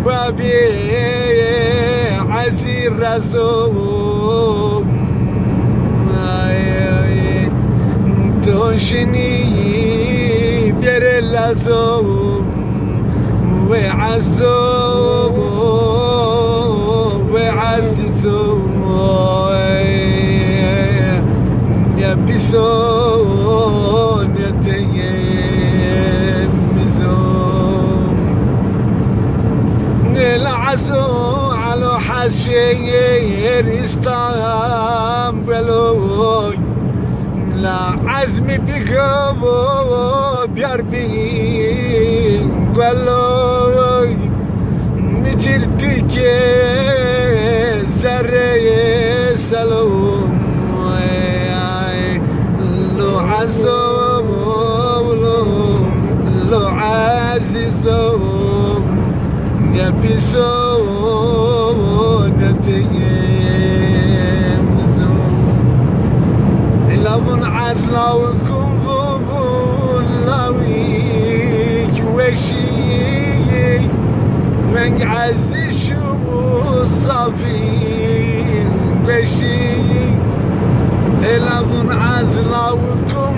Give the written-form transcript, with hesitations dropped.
وابي عزير رسول توشني بير اللازوم وعزوم وعززوم يا بيسون يا تيمزوم العزو على حشير استقبلوي لا عزمي بقبو بيربي قالوا نجرتك زري سلوم لو عزوم لو عزيزوم يا بيسون نتيم لون عزلاوكم لاويك وشي من عز الشموس صافي وشي لون عزلاوكم